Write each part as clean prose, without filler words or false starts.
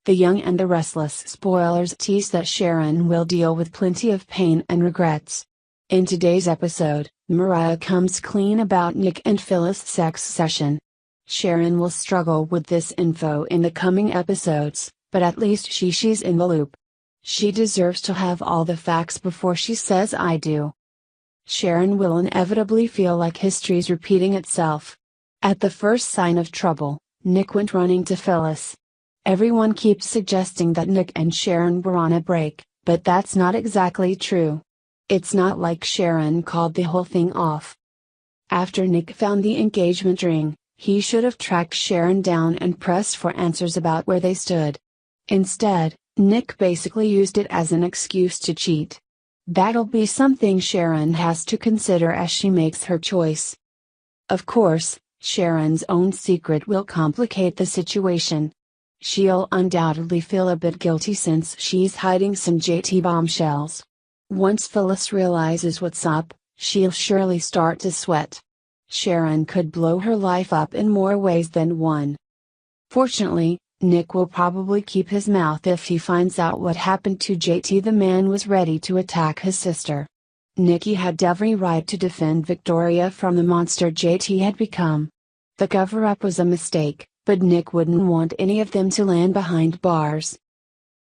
The Young and the Restless spoilers tease that Sharon will deal with plenty of pain and regrets. In today's episode, Mariah comes clean about Nick and Phyllis' sex session. Sharon will struggle with this info in the coming episodes, but at least she's in the loop. She deserves to have all the facts before she says I do. Sharon will inevitably feel like history's repeating itself. At the first sign of trouble, Nick went running to Phyllis. Everyone keeps suggesting that Nick and Sharon were on a break, but that's not exactly true. It's not like Sharon called the whole thing off. After Nick found the engagement ring, he should have tracked Sharon down and pressed for answers about where they stood. Instead, Nick basically used it as an excuse to cheat. That'll be something Sharon has to consider as she makes her choice. Of course, Sharon's own secret will complicate the situation. She'll undoubtedly feel a bit guilty since she's hiding some JT bombshells. Once Phyllis realizes what's up, she'll surely start to sweat. Sharon could blow her life up in more ways than one. Fortunately, Nick will probably keep his mouth if he finds out what happened to JT. The man was ready to attack his sister. Nicky had every right to defend Victoria from the monster JT had become. The cover-up was a mistake, but Nick wouldn't want any of them to land behind bars.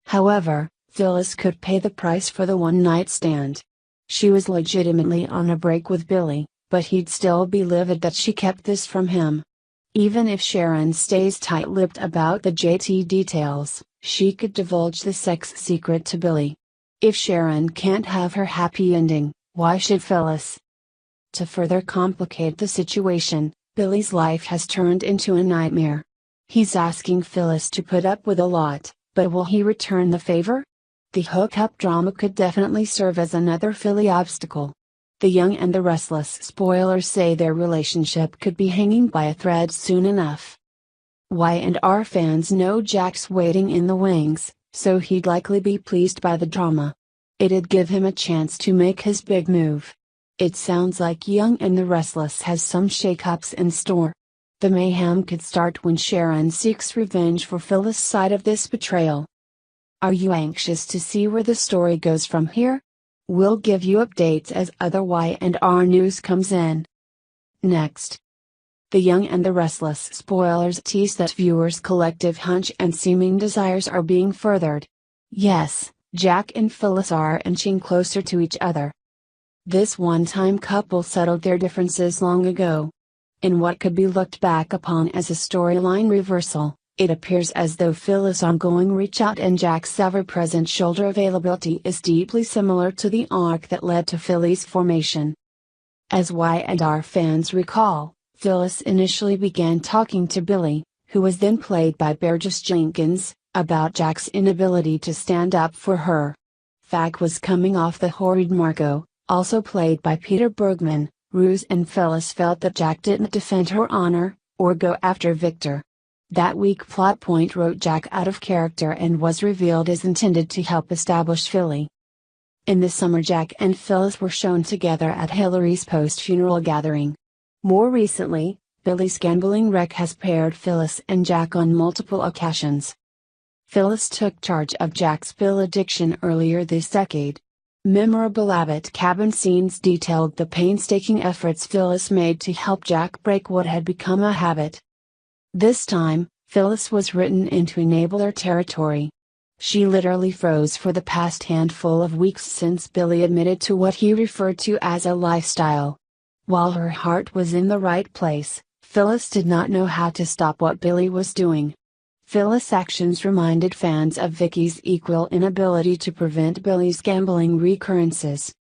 However, Phyllis could pay the price for the one-night stand. She was legitimately on a break with Billy, but he'd still be livid that she kept this from him. Even if Sharon stays tight-lipped about the JT details, she could divulge the sex secret to Billy. If Sharon can't have her happy ending, why should Phyllis? To further complicate the situation, Billy's life has turned into a nightmare. He's asking Phyllis to put up with a lot, but will he return the favor? The hookup drama could definitely serve as another Philly obstacle. The Young and the Restless spoilers say their relationship could be hanging by a thread soon enough. Y&R fans know Jack's waiting in the wings, so he'd likely be pleased by the drama. It'd give him a chance to make his big move. It sounds like Young and the Restless has some shakeups in store. The mayhem could start when Sharon seeks revenge for Phyllis' side of this betrayal. Are you anxious to see where the story goes from here? We'll give you updates as other Y&R news comes in. Next. The Young and the Restless spoilers tease that viewers' collective hunch and seeming desires are being furthered. Yes, Jack and Phyllis are inching closer to each other. This one-time couple settled their differences long ago. In what could be looked back upon as a storyline reversal, it appears as though Phyllis' ongoing reach-out and Jack's ever-present shoulder availability is deeply similar to the arc that led to Philly's formation. As Y&R fans recall, Phyllis initially began talking to Billy, who was then played by Burgess Jenkins, about Jack's inability to stand up for her. Fag was coming off the horrid Marco, also played by Peter Bergman, ruse, and Phyllis felt that Jack didn't defend her honor, or go after Victor. That weak plot point wrote Jack out of character and was revealed as intended to help establish Philly. In the summer, Jack and Phyllis were shown together at Hillary's post-funeral gathering. More recently, Billy's gambling wreck has paired Phyllis and Jack on multiple occasions. Phyllis took charge of Jack's pill addiction earlier this decade. Memorable Abbott cabin scenes detailed the painstaking efforts Phyllis made to help Jack break what had become a habit. This time, Phyllis was written into enabler territory. She literally froze for the past handful of weeks since Billy admitted to what he referred to as a lifestyle. While her heart was in the right place, Phyllis did not know how to stop what Billy was doing. Phyllis' actions reminded fans of Vicky's equal inability to prevent Billy's gambling recurrences.